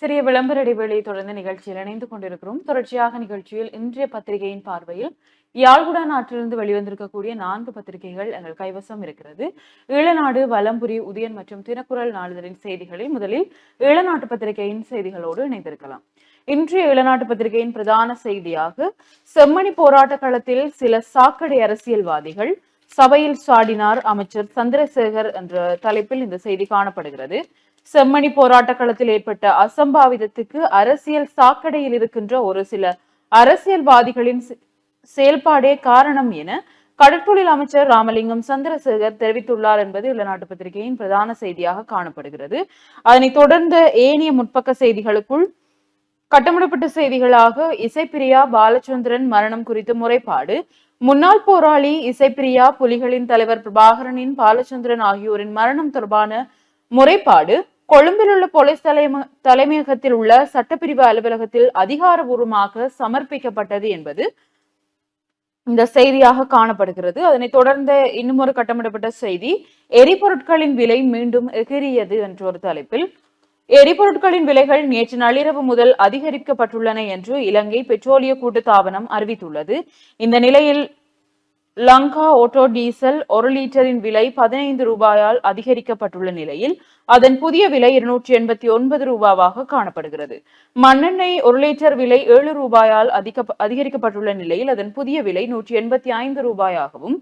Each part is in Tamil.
சிறிய விளம்பர இடைவேளை தொடர்ந்து நிகழ்ச்சியில் இணைந்து கொண்டிருக்கிறோம். தொடர்ச்சியாக நிகழ்ச்சியில் இன்றைய பத்திரிகையின் பார்வையில் யாழ்குடா நாட்டிலிருந்து வெளிவந்திருக்கக்கூடிய 4 பத்திரிகைகள் எங்கள் கைவசம் இருக்கிறது. ஈழநாடு, வலம்புரி, உதயன் மற்றும் தினக்குரல் நாளிதழின் செய்திகளை முதலில் ஈழநாட்டு பத்திரிகையின் செய்திகளோடு இணைந்திருக்கலாம். இன்றைய ஈழநாட்டு பத்திரிகையின் பிரதான செய்தியாக செம்மணி போராட்ட களத்தில் சில சாக்கடை அரசியல்வாதிகள் சபையில் சாடினார் அமைச்சர் சந்திரசேகர் என்ற தலைப்பில் இந்த செய்தி காணப்படுகிறது. செம்மணி போராட்ட களத்தில் ஏற்பட்ட அசம்பாவிதத்துக்கு அரசியல் சாக்கடையில் இருக்கின்ற ஒரு சில அரசியல்வாதிகளின் செயல்பாடே காரணம் என கடற்தொழில் அமைச்சர் ராமலிங்கம் சந்திரசேகர் தெரிவித்துள்ளார் என்பது ஈழநாட்டு பத்திரிகையின் பிரதான செய்தியாக காணப்படுகிறது. அதனைத் தொடர்ந்த ஏனைய முற்பக்க செய்திகளுக்குள் கட்டமிடப்பட்ட செய்திகளாக இசைப்பிரியா பாலச்சந்திரன் மரணம் குறித்து முறைப்பாடு, முன்னாள் போராளி இசைப்பிரியா, புலிகளின் தலைவர் பிரபாகரனின் பாலச்சந்திரன் ஆகியோரின் மரணம் தொடர்பான முறைப்பாடு கொழும்பில் உள்ள போலீஸ் தலைமையகத்தில் உள்ள சட்டப்பிரிவு அலுவலகத்தில் அதிகாரபூர்வமாக சமர்ப்பிக்கப்பட்டது என்பது இந்த செய்தியாக காணப்படுகிறது. அதனைத் தொடர்ந்த இன்னும் ஒரு கட்டமிடப்பட்ட செய்தி, எரிபொருட்களின் விலை மீண்டும் எகிரியது என்ற ஒரு தலைப்பில் எரிபொருட்களின் விலைகள் நேற்று நள்ளிரவு முதல் அதிகரிக்கப்பட்டுள்ளன என்று இலங்கை பெட்ரோலிய கூட்டுத்தாபனம் அறிவித்துள்ளது. இந்த நிலையில் லங்கா ஓட்டோ டீசல் 1 லிட்டரின் விலை 15 ரூபாயால் அதிகரிக்கப்பட்டுள்ள நிலையில் அதன் புதிய விலை 289 ரூபாவாக காணப்படுகிறது. மண்ணெண்ணெய் 1 லிட்டர் விலை 7 ரூபாயால் அதிகரிக்கப்பட்டுள்ள நிலையில் அதன் புதிய விலை 185 ரூபாயாகவும்,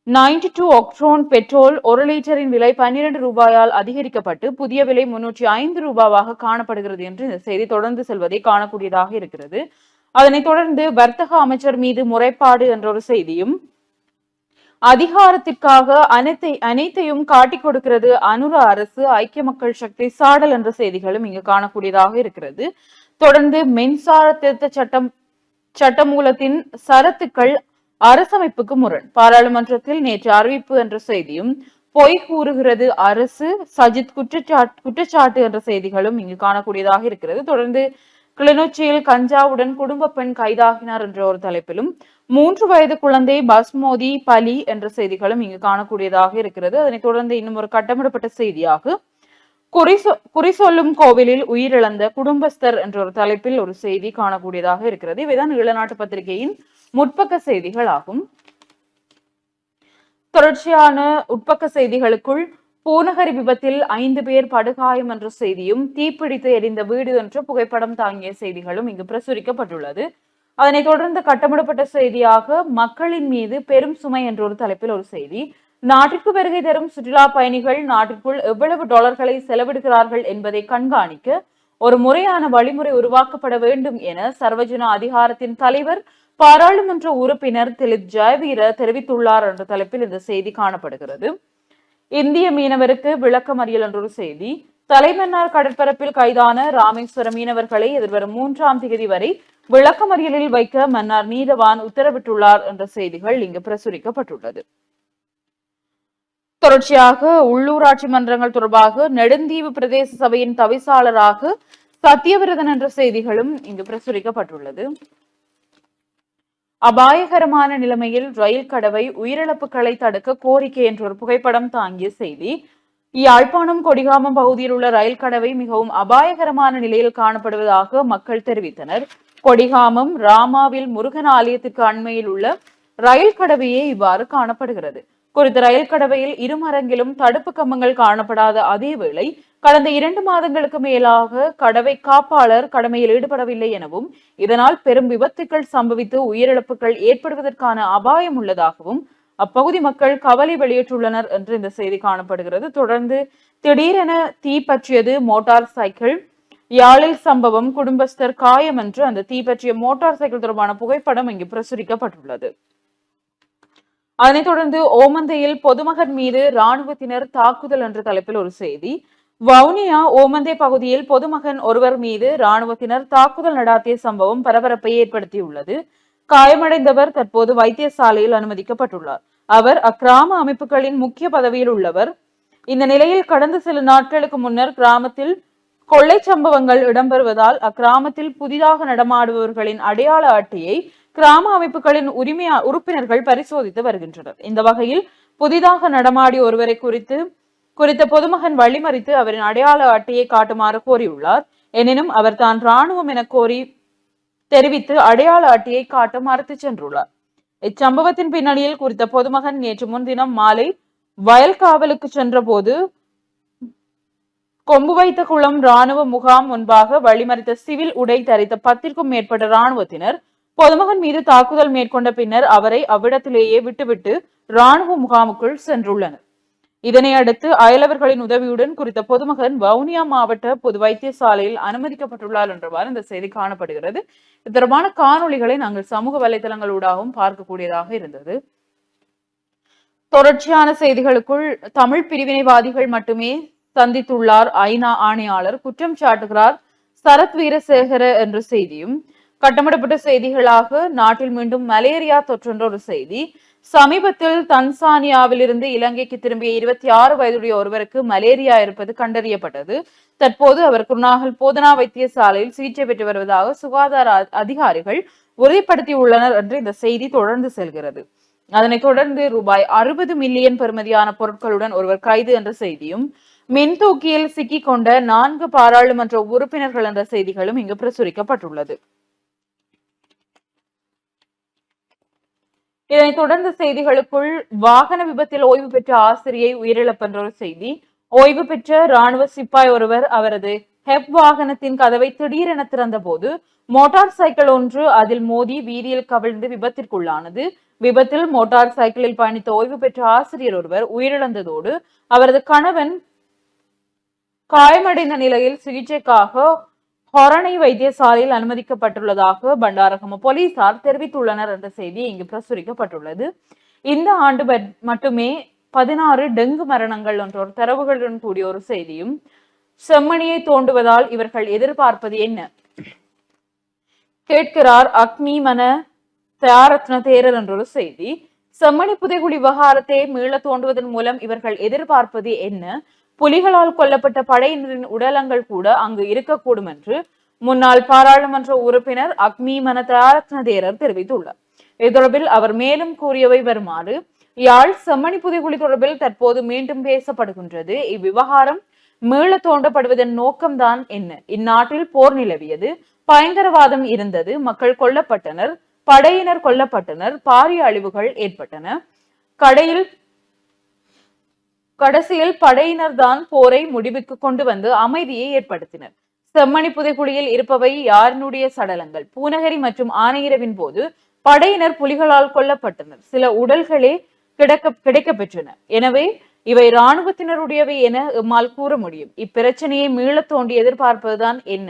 92 ஒக்ட்ரோன் பெட்ரோல் 1 லிட்டரின் விலை 12 ரூபாயால் அதிகரிக்கப்பட்டு புதிய விலை 305 ரூபாவாக காணப்படுகிறது என்று இந்த செய்தி தொடர்ந்து செல்வதை காணக்கூடியதாக இருக்கிறது. அதனைத் தொடர்ந்து வர்த்தக அமைச்சர் மீது முறைப்பாடு என்ற ஒரு செய்தியும், அதிகாரத்திற்காக அனைத்தையும் காட்டிக் கொடுக்கிறது அனுர அரசு, ஐக்கிய மக்கள் சக்தி சாடல் என்ற செய்திகளும் இங்கு காணக்கூடியதாக இருக்கிறது. தொடர்ந்து மின்சார திருத்த சட்டமூலத்தின் சரத்துக்கள் அரசமைப்புக்கு முரண், பாராளுமன்றத்தில் நேற்று அறிவிப்பு என்ற செய்தியும், பொய் கூறுகிறது அரசு, சஜித் குற்றச்சாட்டு என்ற செய்திகளும் இங்கு காணக்கூடியதாக இருக்கிறது. தொடர்ந்து கிளிநொச்சியில் கஞ்சாவுடன் குடும்ப பெண் கைதாகினார் என்ற ஒரு தலைப்பிலும், 3 வயது குழந்தை பஸ் மோதி பலி என்ற செய்திகளும் இங்கு காணக்கூடியதாக இருக்கிறது. அதனைத் தொடர்ந்து இன்னும் ஒரு கட்டமிடப்பட்ட செய்தியாக குறி சொல்லும் கோவிலில் உயிரிழந்த குடும்பஸ்தர் என்ற ஒரு தலைப்பில் ஒரு செய்தி காணக்கூடியதாக இருக்கிறது. இவைதான் ஈழநாட்டு பத்திரிகையின் முற்பக்க செய்திகள் ஆகும். தொடர்ச்சியான உட்பக்க செய்திகளுக்குள் பூநகரி விபத்தில் 5 பேர் படுகாயம் என்ற செய்தியும், தீப்பிடித்து எரிந்த வீடு என்ற புகைப்படம் தாங்கிய செய்திகளும் இங்கு பிரசுரிக்கப்பட்டுள்ளது. அதனைத் தொடர்ந்து கட்டமிடப்பட்ட செய்தியாக மக்களின் மீது பெரும் சுமை என்ற ஒரு தலைப்பில் ஒரு செய்தி, நாட்டிற்கு வருகை தரும் சுற்றுலா பயணிகள் நாட்டிற்குள் எவ்வளவு டாலர்களை செலவிடுகிறார்கள் என்பதை கண்காணிக்க ஒரு முறையான வழிமுறை உருவாக்கப்பட வேண்டும் என சர்வஜன அதிகாரத்தின் தலைவர் பாராளுமன்ற உறுப்பினர் திலித் ஜெயவீர தெரிவித்துள்ளார் என்ற தலைப்பில் இந்த செய்தி காணப்படுகிறது. இந்திய மீனவருக்கு விளக்கமறியல் என்ற ஒரு செய்தி, தலைமன்னார் கடற்பரப்பில் கைதான ராமேஸ்வர மீனவர்களை எதிர்வரும் 3ஆம் தேதி வரை விளக்கமறியலில் வைக்க மன்னார் நீதவான் உத்தரவிட்டுள்ளார் என்ற செய்திகள் இங்கு பிரசுரிக்கப்பட்டுள்ளது. தொடர்ச்சியாக உள்ளூராட்சி மன்றங்கள் தொடர்பாக நெடுந்தீவு பிரதேச சபையின் தவிசாளராக சத்தியவிரதன் என்ற செய்திகளும் இங்கு பிரசுரிக்கப்பட்டுள்ளது. அபாயகரமான நிலைமையில் ரயில் கடவை, உயிரிழப்புகளை தடுக்க கோரிக்கை என்ற ஒரு புகைப்படம் தாங்கிய செய்தி, யாழ்ப்பாணம் கொடிகாமம் பகுதியில் உள்ள ரயில் கடவை மிகவும் அபாயகரமான நிலையில் காணப்படுவதாக மக்கள் தெரிவித்தனர். கொடிகாமம் ராமாவில் முருகன் ஆலயத்திற்கு அண்மையில் உள்ள ரயில் கடவையே இவ்வாறு காணப்படுகிறது. குறித்த ரயில் கடவையில் இருமரங்கிலும் தடுப்பு கம்பங்கள் காணப்படாத அதே வேளை கடந்த 2 மாதங்களுக்கு மேலாக கடவை காப்பாளர் கடமையில் ஈடுபடவில்லை எனவும், இதனால் பெரும் விபத்துக்கள் சம்பவித்து உயிரிழப்புகள் ஏற்படுவதற்கான அபாயம் உள்ளதாகவும் அப்பகுதி மக்கள் கவலை வெளியிட்டுள்ளனர் என்று இந்த செய்தி காணப்படுகிறது. தொடர்ந்து திடீரென தீ பற்றியது மோட்டார் சைக்கிள், யாழில் சம்பவம், குடும்பஸ்தர் காயம் என்று அந்த தீ பற்றிய மோட்டார் சைக்கிள் தொடர்பான புகைப்படம் இங்கு பிரசுரிக்கப்பட்டுள்ளது. அதனைத் தொடர்ந்து ஓமந்தையில் பொதுமகன் மீது இராணுவத்தினர் தாக்குதல் என்ற தலைப்பில் ஒரு செய்தி, வவுனியா ஓமந்தை பகுதியில் பொதுமகன் ஒருவர் மீது இராணுவத்தினர் தாக்குதல் நடாத்திய சம்பவம் பரபரப்பை ஏற்படுத்தியுள்ளது. காயமடைந்தவர் தற்போது வைத்தியசாலையில் அனுமதிக்கப்பட்டுள்ளார். அவர் அக்கிராம அமைப்புகளின் முக்கிய பதவியில் உள்ளவர். இந்த நிலையில் கடந்த சில நாட்களுக்கு முன்னர் கிராமத்தில் கொள்ளை சம்பவங்கள் இடம்பெறுவதால் அக்கிராமத்தில் புதிதாக நடமாடுபவர்களின் அடையாள அட்டையை கிராம அமைப்புகளின் உறுப்பினர்கள் பரிசோதித்து வருகின்றனர். இந்த வகையில் புதிதாக நடமாடிய ஒருவரை குறித்த பொதுமகன் வழிமறித்து அவரின் அடையாள அட்டையை காட்டுமாறு கோரியுள்ளார். எனினும் அவர் தான் ராணுவம் என கோரி தெரிவித்து அடையாள அட்டையை காட்ட மறுத்து சென்றுள்ளார். இச்சம்பவத்தின் பின்னணியில் குறித்த பொதுமகன் நேற்று முன்தினம் மாலை வயல் காவலுக்கு சென்ற போது கொம்பு வைத்த குளம் ராணுவ முகாம் முன்பாக வழிமறித்த சிவில் உடை தரித்த 10க்கும் மேற்பட்ட ராணுவத்தினர் பொதுமகன் மீது தாக்குதல் மேற்கொண்ட பின்னர் அவரை அவ்விடத்திலேயே விட்டுவிட்டு ராணுவ முகாமுக்குள் சென்றுள்ளனர். இதனை அடுத்து அயலவர்களின் உதவியுடன் குறித்த பொதுமகன் வவுனியா மாவட்ட பொது வைத்தியசாலையில் அனுமதிக்கப்பட்டுள்ளார் என்றவாறு இந்த செய்தி காணப்படுகிறது. இது தொடர்பான காணொலிகளை நாங்கள் சமூக வலைதளங்களூடாகவும் பார்க்கக்கூடியதாக இருந்தது. தொடர்ச்சியான செய்திகளுக்குள் தமிழ் பிரிவினைவாதிகள் மட்டுமே சந்தித்துள்ளார் ஐநா ஆணையாளர் குற்றம் சாட்டுகிறார் சரத் வீரசேகர என்ற செய்தியும் கட்டமிடப்பட்ட செய்திகளாக நாட்டில் மீண்டும் மலேரியா தொற்றென்ற ஒரு செய்தி. சமீபத்தில் தன்சானியாவிலிருந்து இலங்கைக்கு திரும்பிய 26 வயதுடைய ஒருவருக்கு மலேரியா இருப்பது கண்டறியப்பட்டது. தற்போது அவர் குருநாகல் போதனா வைத்தியசாலையில் சிகிச்சை பெற்று வருவதாக சுகாதார அதிகாரிகள் உறுதிப்படுத்தியுள்ளனர் என்று இந்த செய்தி தொடர்ந்து செல்கிறது. அதனைத் தொடர்ந்து ரூபாய் 60 மில்லியன் பெறுமதியான பொருட்களுடன் ஒருவர் கைது என்ற செய்தியும் மின்தூக்கியில் சிக்கிக் கொண்ட 4 பாராளுமன்ற உறுப்பினர்கள் என்ற செய்திகளும் இங்கு பிரசுரிக்கப்பட்டுள்ளது. இதனைத் தொடர்ந்த செய்திகளுக்குள் வாகன விபத்தில் ஓய்வு பெற்ற ஆசிரியை உயிரிழப்பென்ற ஒரு செய்தி. ஓய்வு பெற்ற ராணுவ சிப்பாய் ஒருவர் அவரது ஹெப் வாகனத்தின் கதவை திடீரென திறந்த போது மோட்டார் சைக்கிள் ஒன்று அதில் மோதி வீதியில் கவிழ்ந்து விபத்திற்குள்ளானது. விபத்தில் மோட்டார் சைக்கிளில் பயணித்த ஓய்வு பெற்ற ஆசிரியர் ஒருவர் உயிரிழந்ததோடு அவரது கணவன் காயமடைந்த நிலையில் சிகிச்சைக்காக ஹொரணை வைத்தியசாலையில் அனுமதிக்கப்பட்டுள்ளதாக பண்டாரகம போலீசார் தெரிவித்துள்ளனர் என்ற செய்தி இங்கு பிரசுரிக்கப்பட்டுள்ளது. இந்த ஆண்டு மட்டுமே 16 டெங்கு மரணங்கள் என்ற ஒரு தரவுகளுடன் கூடிய ஒரு செய்தியும் செம்மணியை தோண்டுவதால் இவர்கள் எதிர்பார்ப்பது என்ன கேட்கிறார் அக்னிமன தயாரத்ன தேரர் என்ற ஒரு செய்தி. செம்மணி புதைகுழி விவகாரத்தை மீள தோண்டுவதன் மூலம் இவர்கள் எதிர்பார்ப்பது என்ன? புலிகளால் கொல்லப்பட்ட படையினரின் உடலங்கள் கூட அங்கு இருக்கக்கூடும் என்று முன்னாள் பாராளுமன்ற உறுப்பினர் அக்னிமன தயாரத்ன தேரர் தெரிவித்துள்ளார். இது தொடர்பில் அவர் மேலும் கூறியவை வருமாறு யாழ் செம்மணி புதைகுழி தொடர்பில் தற்போது மீண்டும் பேசப்படுகின்றது. இவ்விவகாரம் மீள தோண்டப்படுவதன் நோக்கம்தான் என்ன? இந்நாட்டில் போர் நிலவியது, பயங்கரவாதம் இருந்தது, மக்கள் கொல்லப்பட்டனர், படையினர் கொல்லப்பட்டனர், பாரிய அழிவுகள் ஏற்பட்டன. கடைசியில் படையினர் தான் போரை முடிவுக்கு கொண்டு வந்து அமைதியை ஏற்படுத்தினர். செம்மணி புதைக்குழியில் இருப்பவை யாரினுடைய சடலங்கள்? பூநகரி மற்றும் ஆனையிரவின் போது படையினர் புலிகளால் கொல்லப்பட்டனர். சில உடல்களே கிடைக்க பெற்றன. எனவே இவை இராணுவத்தினருடையவை என எம்மால் கூற முடியும். இப்பிரச்சனையை மீள தோண்டி எதிர்பார்ப்பதுதான் என்ன?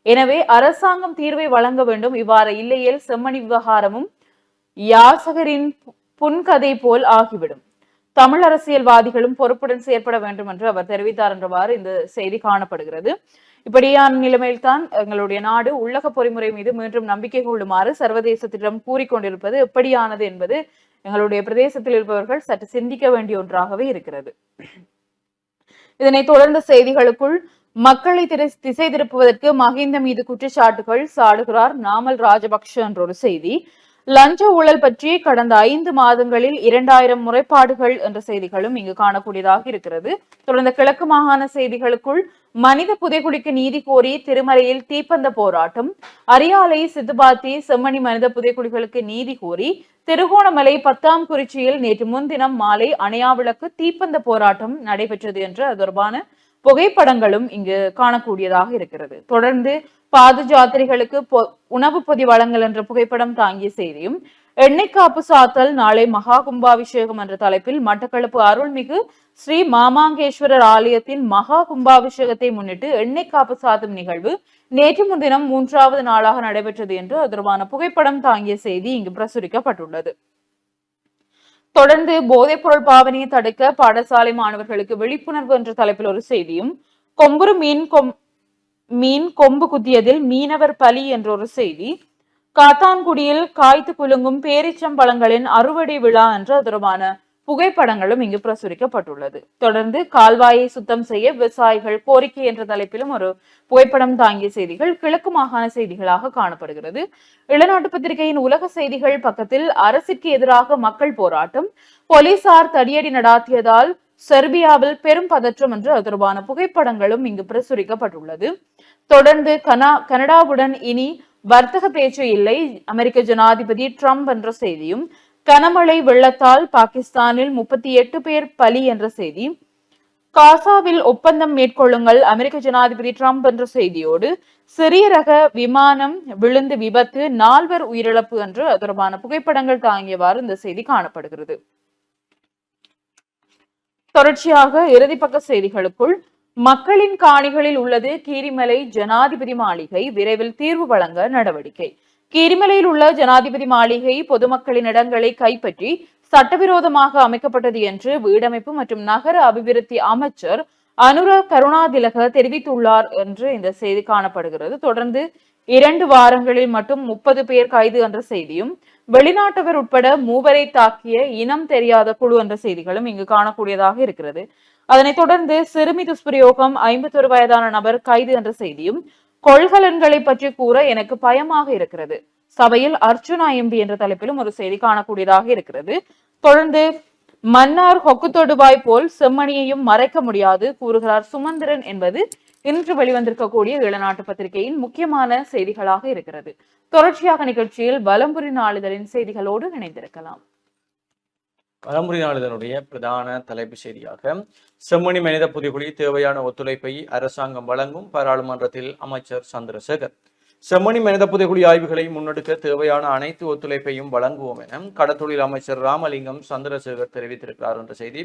எனவே அரசாங்கம் தீர்வை வழங்க வேண்டும். இவ்வாறு இல்லையேல் செம்மணி விவகாரமும் யாசகரின் புன்கதை போல் ஆகிவிடும். தமிழ் அரசியல்வாதிகளும் பொறுப்புடன் செயற்பட வேண்டும் என்று அவர் தெரிவித்தார் என்றவாறு இந்த செய்தி காணப்படுகிறது. இப்படியான நிலைமையில்தான் எங்களுடைய நாடு உள்ளக பொறிமுறை மீது மீண்டும் நம்பிக்கை கொள்ளுமாறு சர்வதேசத்திடம் கூறிக்கொண்டிருப்பது எப்படியானது என்பது எங்களுடைய பிரதேசத்தில் இருப்பவர்கள் சற்று சிந்திக்க வேண்டிய ஒன்றாகவே இருக்கிறது. இதனைத் தொடர்ந்த செய்திகளுக்குள் மக்களை திசை திருப்புவதற்கு மஹிந்த மீது குற்றச்சாட்டுகள் சாடுகிறார் நாமல் ராஜபக்ஷ என்ற ஒரு செய்தி. லஞ்ச ஊழல் பற்றி கடந்த 5 மாதங்களில் 2000 முறைப்பாடுகள் என்ற செய்திகளும் இங்கு காணக்கூடியதாக இருக்கிறது. தொடர்ந்த கிழக்கு மாகாண செய்திகளுக்குள் மனித புதைகுழிக்கு நீதி கோரி திருமலையில் தீப்பந்த போராட்டம். அரியாலை, சித்துபாத்தி, செம்மணி மனித புதைகுழிகளுக்கு நீதி கோரி திருகோணமலை 10ஆம் குறிச்சியில் நேற்று முன்தினம் மாலை அணையாவிளக்கு தீப்பந்த போராட்டம் நடைபெற்றது என்ற தொடர்பான புகைப்படங்களும் இங்கு காணக்கூடியதாக இருக்கிறது. தொடர்ந்து பாத ஜாத்திரிகளுக்கு உணவு பொதி வழங்கல் என்ற புகைப்படம் தாங்கிய செய்தியும் எண்ணெய் காப்பு சாத்தல் நாளை மகா கும்பாபிஷேகம் என்ற தலைப்பில் மட்டக்களப்பு அருள்மிகு ஸ்ரீ மாமாங்கேஸ்வரர் ஆலயத்தின் மகா கும்பாபிஷேகத்தை முன்னிட்டு எண்ணெய் காப்பு சாத்தும் நிகழ்வு நேற்று முன்தினம் 3வது நாளாக நடைபெற்றது என்று தொடர்பான புகைப்படம் தாங்கிய செய்தி இங்கு பிரசுரிக்கப்பட்டுள்ளது. தொடர்ந்து போதைப் பொருள் பாவனையை தடுக்க பாடசாலை மாணவர்களுக்கு விழிப்புணர்வு என்ற தலைப்பில் ஒரு செய்தியும் கொம்புரு மீன் கொம்பு குத்தியதில் மீனவர் பலி என்ற ஒரு செய்தி. காத்தான்குடியில் காய்த்து குலுங்கும் பேரிச்சம்பழங்களின் அறுவடை விழா என்ற தொடர்பான புகைப்படங்களும் இங்கு பிரசுரிக்கப்பட்டுள்ளது. தொடர்ந்து கால்வாயை சுத்தம் செய்ய விவசாயிகள் கோரிக்கை என்ற தலைப்பிலும் ஒரு புகைப்படம் தாங்கிய செய்திகள் கிழக்கு மாகாண செய்திகளாக காணப்படுகிறது. இளநாட்டு பத்திரிகையின் உலக செய்திகள் பக்கத்தில் அரசிற்கு எதிராக மக்கள் போராட்டம், போலீசார் தடியடி நடாத்தியதால் செர்பியாவில் பெரும் பதற்றம் என்று தொடர்பான புகைப்படங்களும் இங்கு பிரசுரிக்கப்பட்டுள்ளது. தொடர்ந்து கனடாவுடன் இனி வர்த்தக பேச்சு இல்லை அமெரிக்க ஜனாதிபதி ட்ரம்ப் என்ற செய்தியும், கனமழை வெள்ளத்தால் பாகிஸ்தானில் 38 பேர் பலி என்ற செய்தி, காசாவில் ஒப்பந்தம் மேற்கொள்ளுங்கள் அமெரிக்க ஜனாதிபதி ட்ரம்ப் என்ற செய்தியோடு சிறிய ரக விமானம் விழுந்து விபத்து 4 உயிரிழப்பு என்று தொடர்பான புகைப்படங்கள் தாங்கியவாறு இந்த செய்தி காணப்படுகிறது. தொடர்ச்சியாக இறுதிப்பக்க செய்திகளுக்குள், மக்களின் காணிகளில் உள்ளது கீரிமலை ஜனாதிபதி மாளிகை, விரைவில் தீர்வு வழங்க நடவடிக்கை. கீரிமலையில் உள்ள ஜனாதிபதி மாளிகை பொதுமக்களின் இடங்களை கைப்பற்றி சட்டவிரோதமாக அமைக்கப்பட்டது என்று வீடமைப்பு மற்றும் நகர அபிவிருத்தி அமைச்சர் அனுர கருணாதிலக தெரிவித்துள்ளார் என்று இந்த செய்தி காணப்படுகிறது. தொடர்ந்து 2 வாரங்களில் மட்டும் 30 பேர் கைது என்ற செய்தியும், வெளிநாட்டவர் உட்பட 3 தாக்கிய இனம் தெரியாத குழு என்ற செய்திகளும் இங்கு காணக்கூடியதாக இருக்கிறது. அதனைத் தொடர்ந்து சிறுமி துஷ்பிரயோகம், 51 வயதான நபர் கைது என்ற செய்தியும், கொள்கலன்களை பற்றி கூற எனக்கு பயமாக இருக்கிறது, சபையில் அர்ச்சுனா எம்பி என்ற தலைப்பிலும் ஒரு செய்தி காணக்கூடியதாக இருக்கிறது. தொடர்ந்து மன்னார் ஹொக்கு தொடுவாய் போல் செம்மணியையும் மறைக்க முடியாது கூறுகிறார் சுமந்திரன் என்பது இன்று வெளிவந்திருக்கக்கூடிய ஈழநாட்டு பத்திரிகையின் முக்கியமான செய்திகளாக இருக்கிறது. தொடர்ச்சியாக நிகழ்ச்சியில் வலம்புரி நாளிதழின் செய்திகளோடு இணைந்திருக்கலாம். வலம்புரி நாளிதழுடைய பிரதான தலைப்பு செய்தியாக, செம்மணி மனித புதைகுழி தேவையான ஒத்துழைப்பை அரசாங்கம் வழங்கும், பாராளுமன்றத்தில் அமைச்சர் சந்திரசேகர். செம்மணி மனித புதைகுழி ஆய்வுகளை முன்னெடுக்க தேவையான அனைத்து ஒத்துழைப்பையும் வழங்குவோம் என கடத்தொழில் அமைச்சர் ராமலிங்கம் சந்திரசேகர் தெரிவித்திருக்கிறார் என்ற செய்தி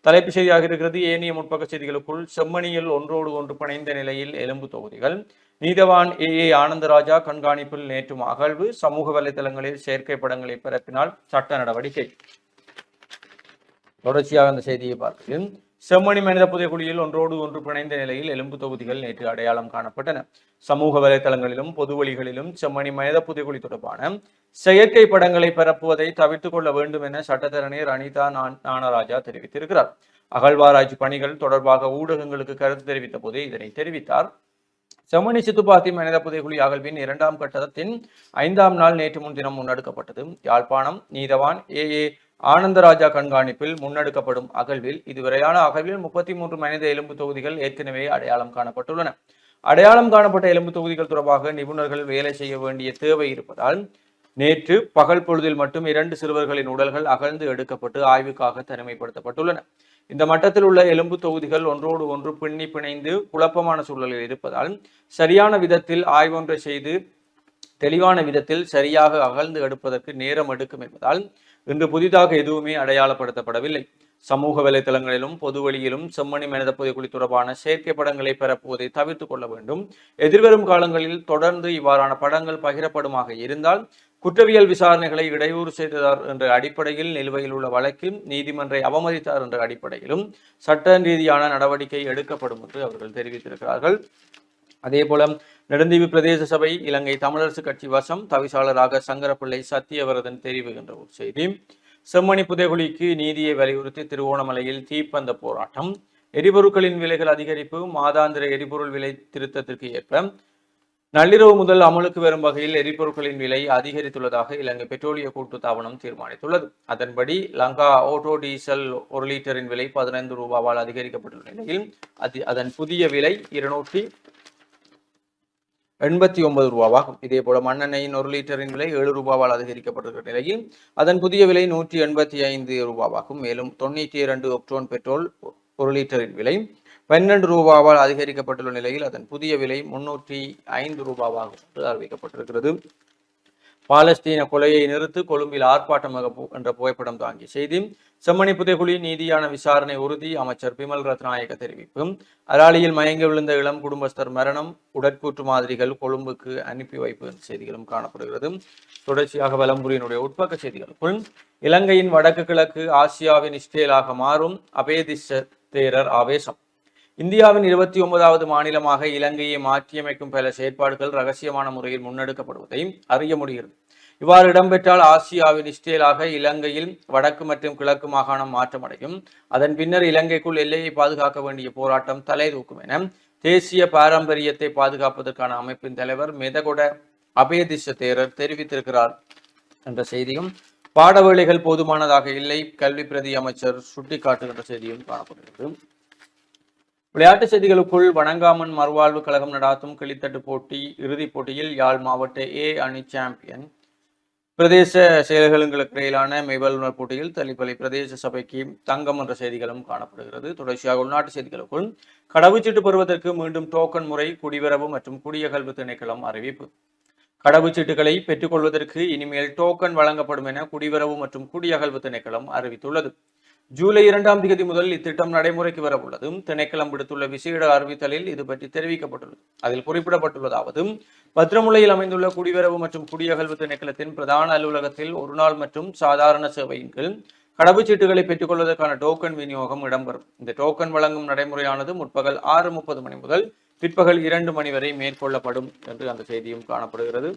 தலைப்பு செய்தியாக இருக்கிறது. ஏனைய முற்பக்க செய்திகளுக்குள், செம்மணியில் ஒன்றோடு ஒன்று பிணைந்த நிலையில் எலும்பு தொகுதிகள், நீதவான் ஏ ஆனந்தராஜா கண்காணிப்பில் நேற்றும் அகழ்வு, சமூக வலைதளங்களில் செயற்கை படங்களை பரப்பினால் சட்ட நடவடிக்கை. தொடர்ச்சியாக அந்த செய்தியை பார்த்து, செம்மணி மனித புதைகுழியில் ஒன்றோடு ஒன்று பிணைந்த நிலையில் எலும்பு தொகுதிகள் நேற்று அடையாளம் காணப்பட்டன. சமூக வலைதளங்களிலும் பொது வழிகளிலும் செம்மணி மனித புதைகுழி தொடர்பான செயற்கை படங்களை பரப்புவதை தவிர்த்துக் கொள்ள வேண்டும் என சட்டத்தரணியர் அனிதா ஞானராஜா தெரிவித்திருக்கிறார். அகழ்வாராய்ச்சி பணிகள் தொடர்பாக ஊடகங்களுக்கு கருத்து தெரிவித்த போதே இதனை தெரிவித்தார். செம்மணி சித்துப்பாத்தி மனித புதைகுழி அகழ்வின் 2ஆம் கட்டத்தின் 5ஆம் நாள் நேற்று முன்தினம் முன்னெடுக்கப்பட்டது. யாழ்ப்பாணம் நீதவான் ஏ ஆனந்தராஜா கண்காணிப்பில் முன்னெடுக்கப்படும் அகழ்வில் இதுவரையான அகழ்வில் 33 மனித எலும்பு தொகுதிகள் ஏற்கனவே அடையாளம் காணப்பட்டுள்ளன. அடையாளம் காணப்பட்ட எலும்பு தொகுதிகள் தொடர்பாக நிபுணர்கள் வேலை செய்ய வேண்டிய தேவை இருப்பதால் நேற்று பகல் பொழுதில் மட்டும் 2 சிறுவர்களின் உடல்கள் அகழ்ந்து எடுக்கப்பட்டு ஆய்வுக்காக தனிமைப்படுத்தப்பட்டுள்ளன. இந்த மட்டத்தில் உள்ள எலும்பு தொகுதிகள் ஒன்றோடு ஒன்று பின்னி பிணைந்து குழப்பமான சூழலில் இருப்பதால் சரியான விதத்தில் ஆய்வொன்றை செய்து தெளிவான விதத்தில் சரியாக அகழ்ந்து எடுப்பதற்கு நேரம் எடுக்கும் என்பதால் இன்று புதிதாக எதுவுமே அடையாளப்படுத்தப்படவில்லை. சமூக வலைதளங்களிலும் பொது வழியிலும் செம்மணி மனித புதைகுழி தொடர்பான செயற்கை படங்களை பரப்புவதை தவிர்த்துக் கொள்ள வேண்டும். எதிர்வரும் காலங்களில் தொடர்ந்து இவ்வாறான படங்கள் பகிரப்படுமாக இருந்தால் குற்றவியல் விசாரணைகளை இடையூறு செய்தார் என்ற அடிப்படையில் நிலுவையில் உள்ள வழக்கில் நீதிமன்றை அவமதித்தார் என்ற அடிப்படையிலும் சட்ட ரீதியான நடவடிக்கை எடுக்கப்படும் என்று அவர்கள் தெரிவித்திருக்கிறார்கள். அதே போல நெடுந்தீவு பிரதேச சபை இலங்கை தமிழரசு கட்சி வசம், தவிசாளராக சங்கரப்பிள்ளை சத்தியவரதன் தெரிவு என்ற ஒரு செய்தி. செம்மணி புதைகுழிக்கு நீதியை வலியுறுத்தி திருவோணமலையில் தீப்பந்த போராட்டம். எரிபொருட்களின் விலைகள் அதிகரிப்பு, மாதாந்திர எரிபொருள் விலை திருத்தத்திற்கு ஏற்ப நள்ளிரவு முதல் அமலுக்கு வரும் வகையில் எரிபொருட்களின் விலை அதிகரித்துள்ளதாக இலங்கை பெட்ரோலிய கூட்டுத்தாபனம் தீர்மானித்துள்ளது. அதன்படி லங்கா ஆட்டோ டீசல் 1 லிட்டரின் விலை 15 ரூபாவால் அதிகரிக்கப்பட்டுள்ள நிலையில் அதன் புதிய விலை 289 ரூபாவாகும். இதே போல மண்ணெண்ணெயின் 1 லிட்டரின் விலை 7 ரூபாவால் அதிகரிக்கப்பட்டிருக்கிற நிலையில் அதன் புதிய விலை 185 ரூபாவாகும். மேலும் 92 ஒக்டோன் பெட்ரோல் 1 லிட்டரின் விலை 12 ரூபாவால் அதிகரிக்கப்பட்டுள்ள நிலையில் அதன் புதிய விலை 305 ரூபாவாகும் என்று அறிவிக்கப்பட்டிருக்கிறது. பாலஸ்தீன கொலையை நிறுத்து, கொழும்பில் ஆர்ப்பாட்டம் என்ற புகைப்படம் தாங்கிய செய்தி. செம்மணி புதைகுழி நீதியான விசாரணை உறுதி, அமைச்சர் பிமல் ரத்நாயக்க தெரிவிப்பு. அராலியில் மயங்கி விழுந்த இளம் குடும்பஸ்தர் மரணம், உடற்கூற்று மாதிரிகள் கொழும்புக்கு அனுப்பி வைப்பு என்ற செய்திகளும் காணப்படுகிறது. தொடர்ச்சியாக வலம்புரியினுடைய உட்பக்க செய்திகளுக்குள், இலங்கையின் வடக்கு கிழக்கு ஆசியாவின் இஸ்ரேலாக மாறும், அபேதிச தேரர் ஆவேசம். இந்தியாவின் 29வது மாநிலமாக இலங்கையை மாற்றியமைக்கும் பல செயற்பாடுகள் ரகசியமான முறையில் முன்னெடுக்கப்படுவதை அறிய முடிகிறது. இவ்வாறு இடம்பெற்றால் ஆசியாவின் இஸ்ரேலாக இலங்கையில் வடக்கு மற்றும் கிழக்கு மாகாணம் மாற்றமடையும். அதன் பின்னர் இலங்கைக்குள் எல்லையை பாதுகாக்க வேண்டிய போராட்டம் தலை தூக்கும் என தேசிய பாரம்பரியத்தை பாதுகாப்பதற்கான அமைப்பின் தலைவர் மெதகொட அபேதிச தேரர் தெரிவித்திருக்கிறார் என்ற செய்தியும், பாடவேளைகள் போதுமானதாக இல்லை, கல்வி பிரதி அமைச்சர் சுட்டிக்காட்டுகின்ற செய்தியும் காணப்படுகிறது. விளையாட்டுச் செய்திகளுக்குள் வணங்காமன் மறுவாழ்வு கழகம் நடாத்தும் கிளித்தட்டு போட்டி இறுதிப் போட்டியில் யாழ் மாவட்ட ஏ அணி சாம்பியன். பிரதேச செயல்களுக்கு இடையிலான மெய்வல்லுநர் போட்டியில் தளிப்பள்ளி பிரதேச சபைக்கு தங்கம் என்ற செய்திகளும் காணப்படுகிறது. தொடர்ச்சியாக உள்நாட்டு செய்திகளுக்குள் கடவுச்சீட்டு பெறுவதற்கு மீண்டும் டோக்கன் முறை குடிவரவு மற்றும் குடியகல்வு திணைக்களம் அறிவிப்பு. கடவுச்சீட்டுகளை பெற்றுக்கொள்வதற்கு இனிமேல் டோக்கன் வழங்கப்படும் என குடிவரவு மற்றும் குடியகல்வு திணைக்களம் அறிவித்துள்ளது. ஜூலை 2ஆம் தேதி முதல் இத்திட்டம் நடைமுறைக்கு வரவுள்ளது. திணைக்களம் விடுத்துள்ள விசேட அறிவித்தலில் இது பற்றி தெரிவிக்கப்பட்டுள்ளது. அதில் குறிப்பிடப்பட்டுள்ளதாவது, பத்திரமுலையில் அமைந்துள்ள குடிவரவு மற்றும் குடியகல்வு திணைக்களத்தின் பிரதான அலுவலகத்தில் ஒருநாள் மற்றும் சாதாரண சேவையின் கீழ் கடவுச்சீட்டுகளை பெற்றுக்கொள்வதற்கான டோக்கன் விநியோகம் இடம்பெறும். இந்த டோக்கன் வழங்கும் நடைமுறையானது முற்பகல் 6:30 மணி முதல் பிற்பகல் 2 மணி வரை மேற்கொள்ளப்படும் என்று அந்த செய்தியும் காணப்படுகிறது.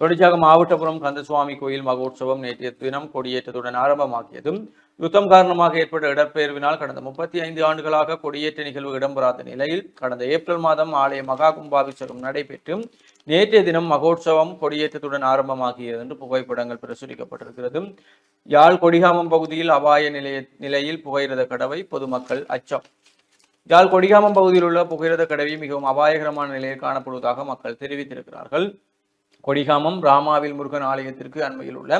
தொடர்ச்சியாக மாவட்டபுரம் கந்தசுவாமி கோயில் மகோற்சவம் நேற்றைய தினம் கொடியேற்றத்துடன் ஆரம்பமாகியதும் யுத்தம் காரணமாக ஏற்பட்ட இடப்பெயர்வினால் கடந்த 35 ஆண்டுகளாக கொடியேற்ற நிகழ்வு இடம்பெறாத நிலையில் கடந்த ஏப்ரல் மாதம் ஆலய மகா கும்பாபிஷேகம் நடைபெற்று நேற்றைய தினம் மகோற்சவம் கொடியேற்றத்துடன் ஆரம்பமாகியது என்று புகைப்படங்கள் பிரசுரிக்கப்பட்டிருக்கிறது. யாழ் கொடிகாமம் பகுதியில் அபாய நிலையில் புகையிரத கடவை பொதுமக்கள் அச்சம். யாழ் கொடிகாமம் பகுதியில் உள்ள புகையிரத கடவை மிகவும் அபாயகரமான நிலையில் காணப்படுவதாக மக்கள் தெரிவித்திருக்கிறார்கள். கொடிகாமம் ராமாவில் முருகன் ஆலயத்திற்கு அண்மையில் உள்ள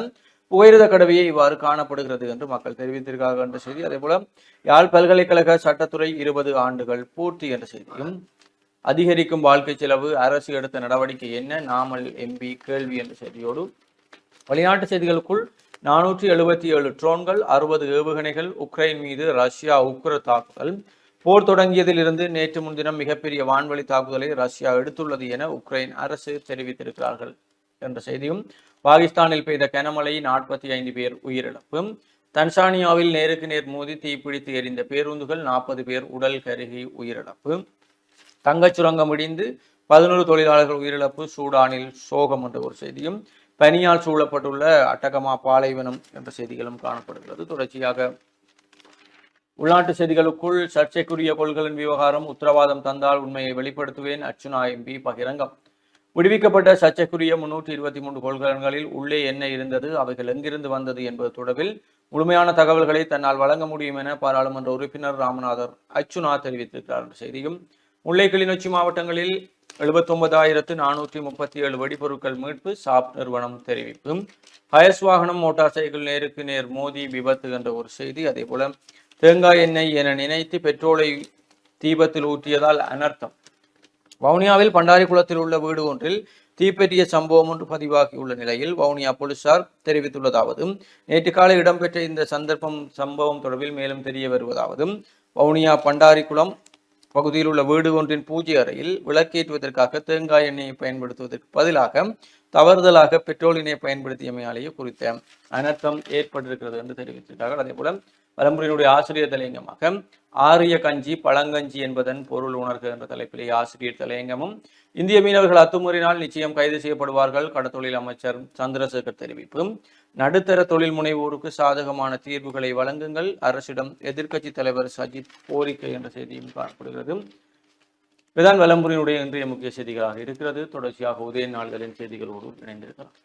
புகையிரத கடவையே இவ்வாறு காணப்படுகிறது என்று மக்கள் தெரிவித்திருக்கிறார்கள் என்ற செய்தி. அதே போல யாழ் பல்கலைக்கழக சட்டத்துறை 20 ஆண்டுகள் பூர்த்தி என்ற செய்தியும், அதிகரிக்கும் வாழ்க்கை செலவு அரசு எடுத்த நடவடிக்கை என்ன, நாமல் எம்பி கேள்வி என்ற செய்தியோடு வெளிநாட்டு செய்திகளுக்குள் 477 ட்ரோன்கள் 60 ஏவுகணைகள் உக்ரைன் மீது ரஷ்யா உக்கிர தாக்குதல். போர் தொடங்கியதில் இருந்து நேற்று முன்தினம் மிகப்பெரிய வான்வழி தாக்குதலை ரஷ்யா எடுத்துள்ளது என உக்ரைன் அரசு தெரிவித்திருக்கிறார்கள் என்ற செய்தியும், பாகிஸ்தானில் பெய்த கனமழை 45 பேர் உயிரிழப்பு. தன்சானியாவில் நேருக்கு நேர் மோதி தீப்பிடித்து எரிந்த பேருந்துகள் 40 பேர் உடல் கருகி உயிரிழப்பு. தங்கச் சுரங்கம் இடிந்து 11 தொழிலாளர்கள் உயிரிழப்பு. சூடானில் சோகம் என்ற ஒரு செய்தியும், பனியால் சூழப்பட்டுள்ள அட்டகமா பாலைவனம் என்ற செய்திகளும் காணப்படுகிறது. தொடர்ச்சியாக உள்நாட்டு செய்திகளுக்குள் சர்ச்சைக்குரிய கொள்கைகளின் விவகாரம், உத்தரவாதம் தந்தால் உண்மையை வெளிப்படுத்துவேன், அர்ச்சுனா எம்பி பகிரங்கம். விடுவிக்கப்பட்ட சர்ச்சைக்குரிய 323 கொள்கலன்களில் உள்ளே என்ன இருந்தது, அவைகள் எங்கிருந்து வந்தது என்பது தொடர்பில் முழுமையான தகவல்களை தன்னால் வழங்க முடியும் என பாராளுமன்ற உறுப்பினர் ராமநாதர் அர்ச்சுனா தெரிவித்திருக்கிறார் என்ற செய்தியும், முல்லை கிளிநொச்சி மாவட்டங்களில் 79,437 வெடிபொருட்கள் மீட்பு, சாப் நிறுவனம் தெரிவிப்பு. ஹயஸ் வாகனம் மோட்டார் சைக்கிள் நேருக்கு நேர் மோதி விபத்து என்ற ஒரு செய்தி. அதே போல தேங்காய் எண்ணெய் என நினைத்து பெட்ரோலை தீபத்தில் ஊற்றியதால் அனர்த்தம். வவுனியாவில் பண்டாரிக்குளத்தில் உள்ள வீடு ஒன்றில் தீப்பெற்றிய சம்பவம் ஒன்று பதிவாகியுள்ள நிலையில் வவுனியா போலீசார் தெரிவித்துள்ளதாவது, நேற்று காலை இடம்பெற்ற இந்த சம்பவம் தொடர்பில் மேலும் தெரிய வருவதாவது, வவுனியா பண்டாரிக்குளம் பகுதியில் உள்ள வீடு ஒன்றின் பூஜை அறையில் விளக்கேற்றுவதற்காக தேங்காய் எண்ணெயை பயன்படுத்துவதற்கு பதிலாக தவறுதலாக பெட்ரோலினை பயன்படுத்தியமையாலேயே குறித்த அனர்த்தம் ஏற்பட்டிருக்கிறது என்று தெரிவித்திருக்கிறார்கள். அதே போல பரம்பரையினுடைய ஆசிரியர் தலையங்கமாக ஆரிய கஞ்சி பழங்கஞ்சி என்பதன் பொருள் உணர்க என்ற தலைப்பிலே ஆசிரியர் தலையங்கமும், இந்திய மீனவர்கள் அத்துமீறினால் நிச்சயம் கைது செய்யப்படுவார்கள், கடற்தொழில் அமைச்சர் சந்திரசேகர் தெரிவிப்பு. நடுத்தர தொழில் முனைவோருக்கு சாதகமான தீர்வுகளை வழங்குங்கள், அரசிடம் எதிர்க்கட்சி தலைவர் சஜித் கோரிக்கை என்ற செய்தியும் காணப்படுகிறது. இதுதான் வலம்புரியினுடைய இன்றைய முக்கிய செய்திகளாக இருக்கிறது. தொடர்ச்சியாக உதய நாளிதழின் செய்திகளோடு இணைந்திருக்கலாம்.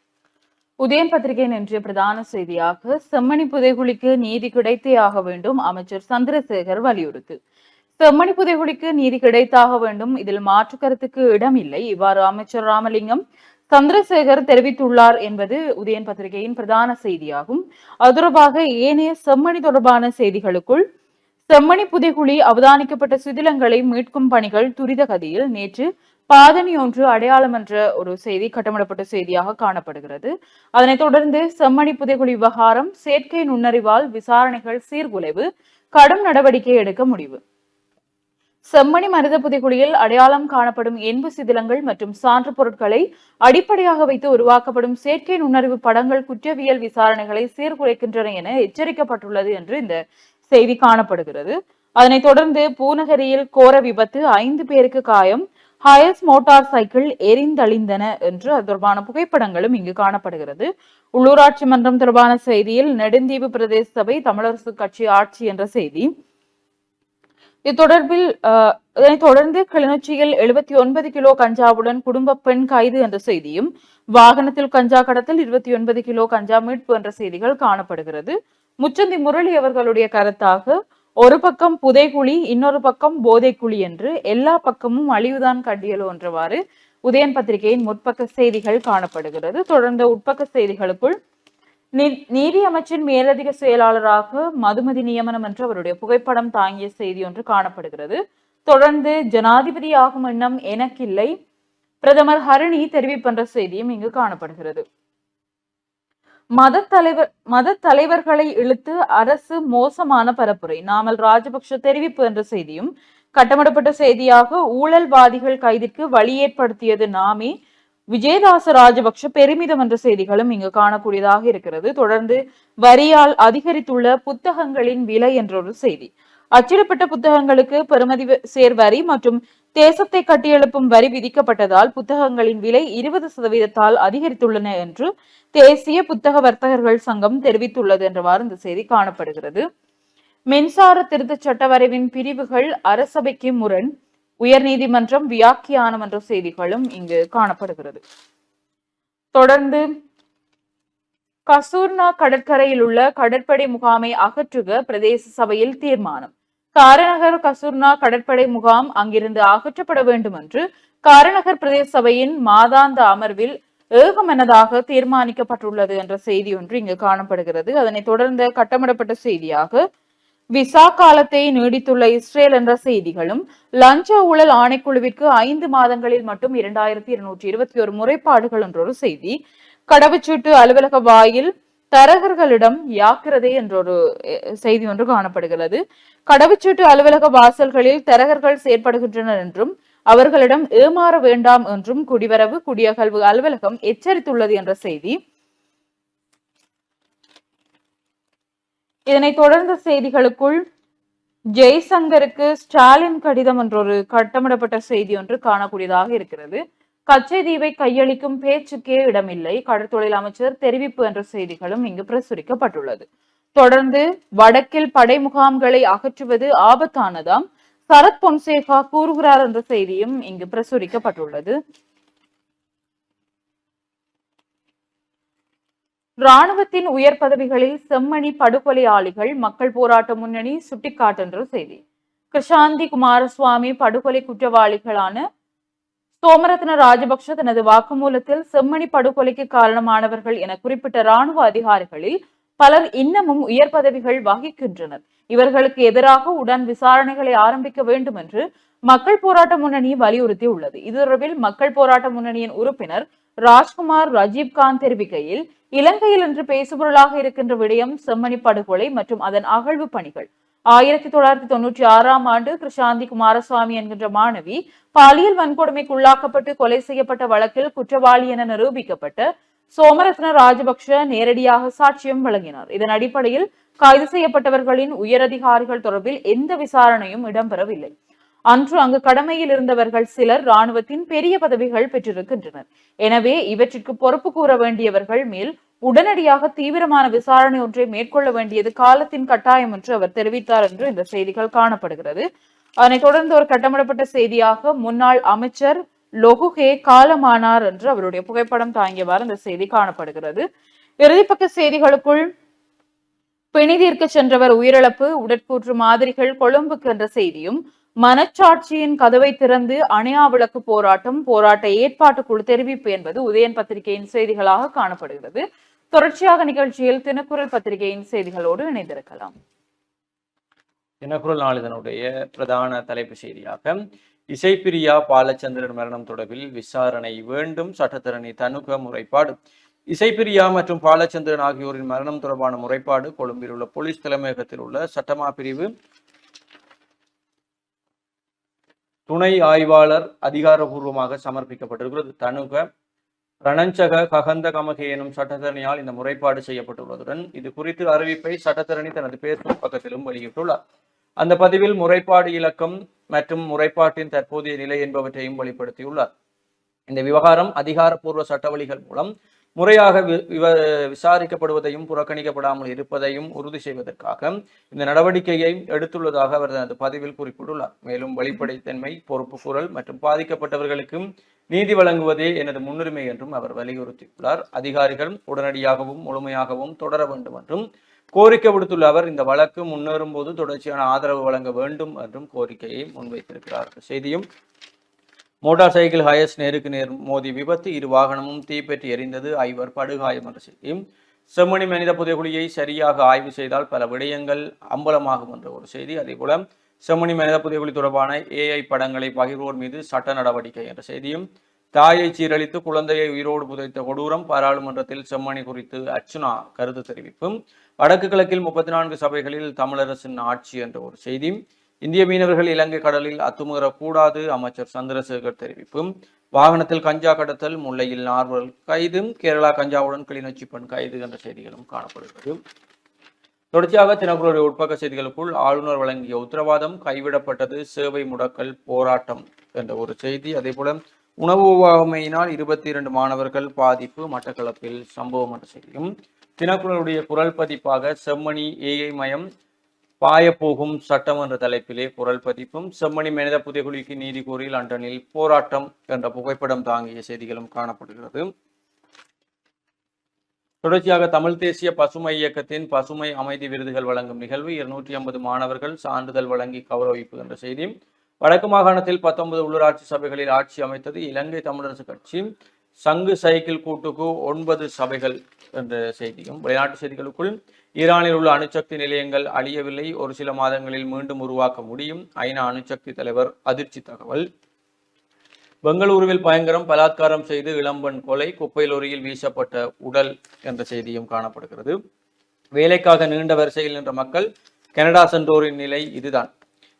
உதயன் பத்திரிகையின் இன்றைய பிரதான செய்தியாக செம்மணி புதைகுழிக்கு நீதி கிடைத்தே ஆக வேண்டும், அமைச்சர் சந்திரசேகர் வலியுறுத்து. செம்மணி புதைகுழிக்கு நீதி கிடைத்தாக வேண்டும், இதில் மாற்று கருத்துக்கு இடம் இல்லை, இவ்வாறு அமைச்சர் ராமலிங்கம் சந்திரசேகர் தெரிவித்துள்ளார் என்பது உதயன் பத்திரிகையின் பிரதான செய்தியாகும். அது தொடர்பாக ஏனைய செம்மணி தொடர்பான செய்திகளுக்குள், செம்மணி புதைகுழி அவதானிக்கப்பட்ட சிதிலங்களை மீட்கும் பணிகள் துரித கதியில் நேற்று பாதணி ஒன்று அடையாளம் என்ற ஒரு செய்தி கட்டமிடப்பட்ட செய்தியாக காணப்படுகிறது. அதனைத் தொடர்ந்து செம்மணி புதைகுழி விவகாரம் செயற்கை நுண்ணறிவால் விசாரணைகள் சீர்குலைவு, கடும் நடவடிக்கை எடுக்க முடிவு. செம்மணி மனித புதைகுழியில் அடையாளம் காணப்படும் எண்பு சிதிலங்கள் மற்றும் சான்று பொருட்களை அடிப்படையாக வைத்து உருவாக்கப்படும் செயற்கை நுண்ணறிவு படங்கள் குற்றவியல் விசாரணைகளை சீர்குலைக்கின்றன என எச்சரிக்கப்பட்டுள்ளது என்று இந்த செய்தி காணப்படுகிறது. அதனைத் தொடர்ந்து பூநகரியில் கோர விபத்து, 5 பேருக்கு காயம், ஹயஸ் மோட்டார் சைக்கிள் எரிந்தழிந்தன என்று அது தொடர்பான புகைப்படங்களும் இங்கு காணப்படுகிறது. உள்ளூராட்சி மன்றம் தொடர்பான செய்தியில் நெடுந்தீவு பிரதேச சபை தமிழரசு கட்சி ஆட்சி என்ற செய்தி. இத்தொடர்பில் இதனைத் தொடர்ந்து கிளிநொச்சியில் 79 கிலோ கஞ்சாவுடன் குடும்ப பெண் கைது என்ற செய்தியும், வாகனத்தில் கஞ்சா கடத்தல் 29 கிலோ கஞ்சா மீட்பு என்ற செய்திகள் காணப்படுகிறது. முச்சந்தி முரளி அவர்களுடைய கருத்தாக, ஒரு பக்கம் புதைகுழி, இன்னொரு பக்கம் போதைக்குழி என்று எல்லா பக்கமும் அழிவுதான் கண்டியலோ என்றவாறு உதயன் பத்திரிகையின் முற்பக்க செய்திகள் காணப்படுகிறது. தொடர்ந்து உட்பக்க செய்திகளுக்குள் நீதி அமைச்சின் மேலதிக செயலாளராக மதுமதி நியமனம் என்று அவருடைய புகைப்படம் தாங்கிய செய்தி ஒன்று காணப்படுகிறது. தொடர்ந்து ஜனாதிபதி ஆகும் எண்ணம் எனக்கில்லை, பிரதமர் ஹரணி தெரிவிப்பென்ற செய்தியும் இங்கு காணப்படுகிறது. மத தலைவர்களை இழுத்து அரசு மோசமான பரப்புரை, நாமல் ராஜபக்ஷ தெரிவிப்பு என்ற செய்தியும் கட்டமிடப்பட்ட செய்தியாக ஊழல்வாதிகள் கைதிற்கு வழி ஏற்படுத்தியது நாமே, விஜயதாச ராஜபக்ஷ பெருமிதம் என்ற செய்திகளும் இங்கு காணக்கூடியதாக இருக்கிறது. தொடர்ந்து வரியால் அதிகரித்துள்ள புத்தகங்களின் விலை என்ற ஒரு செய்தி, அச்சிடப்பட்ட புத்தகங்களுக்கு பெறுமதி சேர் வரி மற்றும் தேசத்தை கட்டியெழுப்பும் வரி விதிக்கப்பட்டதால் புத்தகங்களின் விலை 20% அதிகரித்துள்ளன என்று தேசிய புத்தக வர்த்தகர்கள் சங்கம் தெரிவித்துள்ளது என்றவாறு இந்த செய்தி காணப்படுகிறது. மின்சார திருத்த சட்ட வரைவின் பிரிவுகள் அரசபைக்கு முரண், உயர் நீதிமன்றம் வியாக்கியானம் என்ற செய்திகளும் இங்கு காணப்படுகிறது. தொடர்ந்து கசூர்னா கடற்கரையில் உள்ள கடற்படை முகாமை அகற்றுக பிரதேச சபையில் தீர்மானம், காரநகர் கசூர்னா கடற்படை முகாம் அங்கிருந்து அகற்றப்பட வேண்டும் என்று காரநகர் பிரதேச சபையின் மாதாந்த அமர்வில் ஏகமனதாக தீர்மானிக்கப்பட்டுள்ளது என்ற செய்தி ஒன்று இங்கு காணப்படுகிறது. அதனைத் தொடர்ந்து கட்டமிடப்பட்ட செய்தியாக விசா காலத்தை நீடித்துள்ள இஸ்ரேல் என்ற செய்திகளும், லஞ்ச ஊழல் ஆணைக்குழுவிற்கு 5 மாதங்களில் மட்டும் 2221 முறைப்பாடுகள் என்றொரு செய்தி, கடவுச்சீட்டு அலுவலக வாயில் தரகர்களிடம் யாக்கிறதே என்றொரு செய்தி ஒன்று காணப்படுகிறது. கடவுச்சீட்டு அலுவலக வாசல்களில் தரகர்கள் செயற்படுகின்றனர் என்றும் அவர்களிடம் ஏமாற வேண்டாம் என்றும் குடிவரவு குடியகல்வு அலுவலகம் எச்சரித்துள்ளது என்ற செய்தி. இதனைத் தொடர்ந்த செய்திகளுக்குள் ஜெய்சங்கருக்கு ஸ்டாலின் கடிதம் என்றொரு கட்டமிடப்பட்ட செய்தி ஒன்று காணக்கூடியதாக இருக்கிறது. கச்சைதீவை கையளிக்கும் பேச்சுக்கே இடமில்லை, கடற்தொழில் அமைச்சர் தெரிவிப்பு என்ற செய்திகளும் இங்கு பிரசுரிக்கப்பட்டுள்ளது. தொடர்ந்து வடக்கில் படை முகாம்களை அகற்றுவது ஆபத்தானதாம், சரத் பொன்சேகா கூறுகிறார் என்ற செய்தியும் இங்கு பிரசுரிக்கப்பட்டுள்ளது. இராணுவத்தின் உயர் பதவிகளில் செம்மணி படுகொலையாளிகள் மக்கள் போராட்ட முன்னணி சுட்டிக்காட்டுகின்ற செய்தி, கிருஷாந்தி குமாரசுவாமி படுகொலை குற்றவாளிகளான சோமரத்ன ராஜபக்ஷ தனது வாக்குமூலத்தில் செம்மணி படுகொலைக்கு காரணமானவர்கள் என குறிப்பிட்ட இராணுவ அதிகாரிகளில் பலர் இன்னமும் உயர் பதவிகள் வகிக்கின்றனர், இவர்களுக்கு எதிராக உடன் விசாரணைகளை ஆரம்பிக்க வேண்டும் என்று மக்கள் போராட்ட முன்னணி வலியுறுத்தி உள்ளது. இது தொடர்பில் மக்கள் போராட்ட முன்னணியின் உறுப்பினர் ராஜ்குமார் ராஜீவ்காந்த் தெரிவிக்கையில், இலங்கையில் இன்று பேசுபொருளாக இருக்கின்ற விடயம் செம்மணி படுகொலை மற்றும் அதன் அகழ்வு பணிகள். 1996ஆம் ஆண்டு கிருஷாந்தி குமாரசுவாமி என்கின்ற மாணவி பாலியல் வன்கொடுமைக்கு உள்ளாக்கப்பட்டு கொலை செய்யப்பட்ட வழக்கில் குற்றவாளி என நிரூபிக்கப்பட்ட சோமரத்ன ராஜபக்ஷ நேரடியாக சாட்சியம் வழங்கினார். இதன் அடிப்படையில் கைது செய்யப்பட்டவர்களின் உயரதிகாரிகள் தொடர்பில் எந்த விசாரணையும் இடம்பெறவில்லை. அன்று அங்கு கடமையில் இருந்தவர்கள் சிலர் இராணுவத்தின் பெரிய பதவிகள் பெற்றிருக்கின்றனர். எனவே இவற்றிற்கு பொறுப்பு கூற வேண்டியவர்கள் மேல் உடனடியாக தீவிரமான விசாரணை ஒன்றை மேற்கொள்ள வேண்டியது காலத்தின் கட்டாயம் என்று அவர் தெரிவித்தார் என்று இந்த செய்திகள் காணப்படுகிறது. அதனைத் தொடர்ந்து ஒரு கட்டமிடப்பட்ட செய்தியாக முன்னாள் அமைச்சர் லொகுகே காலமானார் என்று அவருடைய புகைப்படம் தாங்கியவாறு இந்த செய்தி காணப்படுகிறது. இறுதிப்பக்க செய்திகளுக்குள் பிணிதீர்க்க சென்றவர் உயிரிழப்பு, உடற்கூற்று மாதிரிகள் கொழும்புக்கு என்ற செய்தியும், மனச்சாட்சியின் கதவை திறந்து அணையா விளக்கு போராட்ட ஏற்பாட்டுக்குழு தெரிவிப்பு என்பது உதயன் பத்திரிகையின் செய்திகளாக காணப்படுகிறது. தொடர்ச்சியாக நிகழ்ச்சியில் தினக்குரல் பத்திரிகையின் செய்திகளோடு இணைந்திருக்கலாம். தினக்குரல் நாளிதனுடைய பிரதான தலைப்பு செய்தியாக இசைப்பிரியா பாலச்சந்திரன் மரணம் தொடர்பில் விசாரணை வேண்டும், சட்டத்தரணி தனுக முறைப்பாடு. இசைப்பிரியா மற்றும் பாலச்சந்திரன் ஆகியோரின் மரணம் தொடர்பான முறைப்பாடு கொழும்பில் உள்ள போலீஸ் தலைமையகத்தில் உள்ள சட்டமா பிரிவு துணை ஆய்வாளர் அதிகாரபூர்வமாக சமர்ப்பிக்கப்பட்டிருக்கிறது. தனுக ரணஞ்சக ககந்த கமகே எனும் சட்டத்தரணியால் இந்த முறைப்பாடு செய்யப்பட்டுள்ளதுடன் இது குறித்து அறிவிப்பை சட்டத்தரணி தனது பேஸ்புக் பக்கத்திலும் வெளியிட்டுள்ளார். அந்த பதிவில் முறைப்பாடு இலக்கம் மற்றும் முறைப்பாட்டின் தற்போதைய நிலை என்பவற்றையும் வெளிப்படுத்தியுள்ளார். இந்த விவகாரம் அதிகாரப்பூர்வ சட்ட வழிகள் மூலம் முறையாக விசாரிக்கப்படுவதையும் புறக்கணிக்கப்படாமல் இருப்பதையும் உறுதி செய்வதற்காக இந்த நடவடிக்கையை எடுத்துள்ளதாக அவர் தனது பதிவில் குறிப்பிட்டுள்ளார். மேலும் வெளிப்படைத்தன்மை, பொறுப்புக்கூறல் மற்றும் பாதிக்கப்பட்டவர்களுக்கும் நீதி வழங்குவதே எனது முன்னுரிமை என்றும் அவர் வலியுறுத்தியுள்ளார். அதிகாரிகள் உடனடியாகவும் முழுமையாகவும் தொடர வேண்டும் என்றும் கோரிக்கை விடுத்துள்ள அவர் இந்த வழக்கு முன்னேறும் போது தொடர்ச்சியான ஆதரவு வழங்க வேண்டும் என்றும் கோரிக்கையை முன்வைத்திருக்கிறார். செய்தியும் மோட்டார் சைக்கிள் ஹயஸ் நேருக்கு நேர் மோதி விபத்து, 2 வாகனமும் தீப்பற்றி எரிந்தது, 5 படுகாயம் என்ற செய்தியும் செம்மணி மனித புதைகுழியை சரியாக ஆய்வு செய்தால் பல விடயங்கள் அம்பலமாகும் என்ற ஒரு செய்தி. அதே போல செம்மணி மனித புதைகுழி தொடர்பான AI படங்களை பகிர்வோர் மீது சட்ட நடவடிக்கை என்ற செய்தியும் தாயை சீரழித்து குழந்தையை உயிரோடு புதைத்த கொடூரம், பாராளுமன்றத்தில் செம்மணி குறித்து அர்ச்சுனா கருத்து தெரிவிப்பும், வடக்கு கிழக்கில் 34 சபைகளில் தமிழரசின் ஆட்சி என்ற ஒரு செய்தி, இந்திய மீனவர்கள் இலங்கை கடலில் அத்துமீறக்கூடாது அமைச்சர் சந்திரசேகர் தெரிவிப்பும், வாகனத்தில் கஞ்சா கடத்தல், முல்லையில் 4 கைது, கேரளா கஞ்சாவுடன் கிளிநொச்சி பெண் கைது என்ற செய்திகளும் காணப்படுகிறது. தொடர்ச்சியாக தினக்குரலுடைய உட்பக்க செய்திகளுக்குள் ஆளுநர் வழங்கிய உத்தரவாதம் கைவிடப்பட்டது, சேவை முடக்கல் போராட்டம் என்ற ஒரு செய்தி. அதே போல உணவு ஒவ்வாமையினால் 22 மாணவர்கள் பாதிப்பு, மட்டக்களப்பில் சம்பவம் என்ற செய்தியும் தினக்குரலுடைய குரல் பதிப்பாக செம்மணி AI மயம் பாயப்போகும் சட்டம் என்ற தலைப்பிலே குரல் பதிப்பும், செம்மணி மனித புதைகுழிக்கு நீதி கோரி லண்டனில் போராட்டம் என்ற புகைப்படம் தாங்கிய செய்திகளும் காணப்படுகிறது. தொடர்ச்சியாக தமிழ் தேசிய பசுமை இயக்கத்தின் பசுமை அமைதி விருதுகள் வழங்கும் நிகழ்வு, 250 மாணவர்கள் சான்றிதழ் வழங்கி கௌரவிப்பு என்ற செய்தி. வடக்கு மாகாணத்தில் 19 உள்ளூராட்சி சபைகளில் ஆட்சி அமைத்தது இலங்கை தமிழரசு கட்சி, சங்கு சைக்கிள் கூட்டுக்கு 9 சபைகள் என்ற செய்தியும். வெளிநாட்டு செய்திகளுக்குள் ஈரானில் உள்ள அணுசக்தி நிலையங்கள் அழியவில்லை, ஒரு சில மாதங்களில் மீண்டும் உருவாக்க முடியும், ஐநா அணுசக்தி தலைவர் அதிர்ச்சி தகவல். பெங்களூருவில் பயங்கரம், பலாத்காரம் செய்து இளம்பெண் கொலை, குப்பை லொரியில் வீசப்பட்ட உடல் என்ற செய்தியும் காணப்படுகிறது. வேலைக்காக நீண்ட வரிசையில் நின்ற மக்கள், கனடா சென்றோரின் நிலை இதுதான்.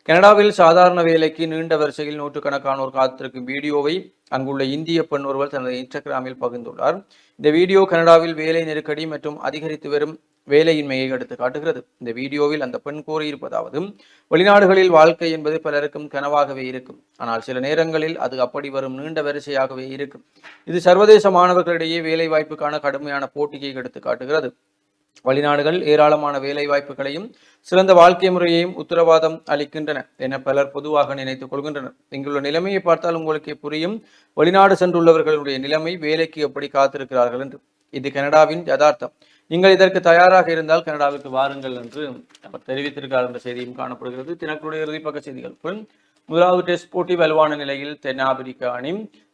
கனடாவில் சாதாரண வேலைக்கு நீண்ட வரிசையில் நூற்றுக்கணக்கானோர் காத்திருக்கும் வீடியோவை அங்குள்ள இந்திய பெண் ஒருவர் தனது இன்ஸ்டாகிராமில் பகிர்ந்துள்ளார். இந்த வீடியோ கனடாவில் வேலை நெருக்கடி மற்றும் அதிகரித்து வரும் வேலையின்மையை எடுத்து காட்டுகிறது. இந்த வீடியோவில் அந்த பெண் கூறியிருப்பதாவது, வெளிநாடுகளில் வாழ்க்கை என்பது பலருக்கும் கனவாகவே இருக்கும், ஆனால் சில நேரங்களில் அது அப்படி வரும் நீண்ட வரிசையாகவே இருக்கும். இது சர்வதேச மாணவர்களிடையே வேலை வாய்ப்புக்கான கடுமையான போட்டியை எடுத்து காட்டுகிறது. வெளிநாடுகள் ஏராளமான வேலை வாய்ப்புகளையும் சிறந்த வாழ்க்கை முறையையும் உத்தரவாதம் அளிக்கின்றன என பலர் பொதுவாக நினைத்துக் கொள்கின்றனர். இங்குள்ள நிலைமையை பார்த்தால் உங்களுக்கே புரியும், வெளிநாடு சென்றுள்ளவர்களுடைய நிலைமை, வேலைக்கு எப்படி காத்திருக்கிறார்கள் என்று. இது கனடாவின் யதார்த்தம். நீங்கள் இதற்கு தயாராக இருந்தால் கனடாவுக்கு வாருங்கள் என்று அவர் தெரிவித்திருக்கிறார் என்ற செய்தியும் காணப்படுகிறது. தினக்குடைய இறுதிப்பக்க செய்திகளுக்குள் முதலாவது டெஸ்ட் போட்டி வலுவான நிலையில் தென்னாப்பிரிக்க அணி,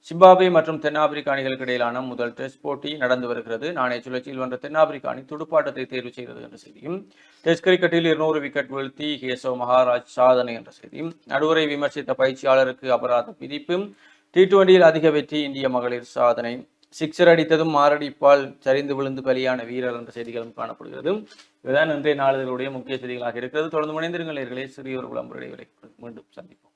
சிம்பாப்வே மற்றும் தென்னாப்பிரிக்க அணிகளுக்கு இடையிலான முதல் டெஸ்ட் போட்டி நடந்து வருகிறது. நாணய சுழற்சியில் வென்ற தென்னாப்பிரிக்க அணி துடுப்பாட்டத்தை தேர்வு செய்கிறது என்ற செய்தியும், டெஸ்ட் கிரிக்கெட்டில் 200 விக்கெட் வீழ்த்தி கேசவ் மகாராஜ் சாதனை என்ற செய்தியும், நடுவரை விமர்சித்த பயிற்சியாளருக்கு அபராதம் விதிப்பு, T20யில் அதிக வெற்றி இந்திய மகளிர் சாதனை, சிக்ஸர் அடித்ததும் மாரடிப்பால் சரிந்து விழுந்து பலியான வீரர் என்ற செய்திகளும் காணப்படுகிறது. இதுதான் இன்றைய நாளிதழுடைய முக்கிய செய்திகளாக இருக்கிறது. தொடர்ந்து முனைந்திருங்கள் நேயர்களே. சிறிய ஒரு விளம்பர இடைவேளை மீண்டும் சந்திப்போம்.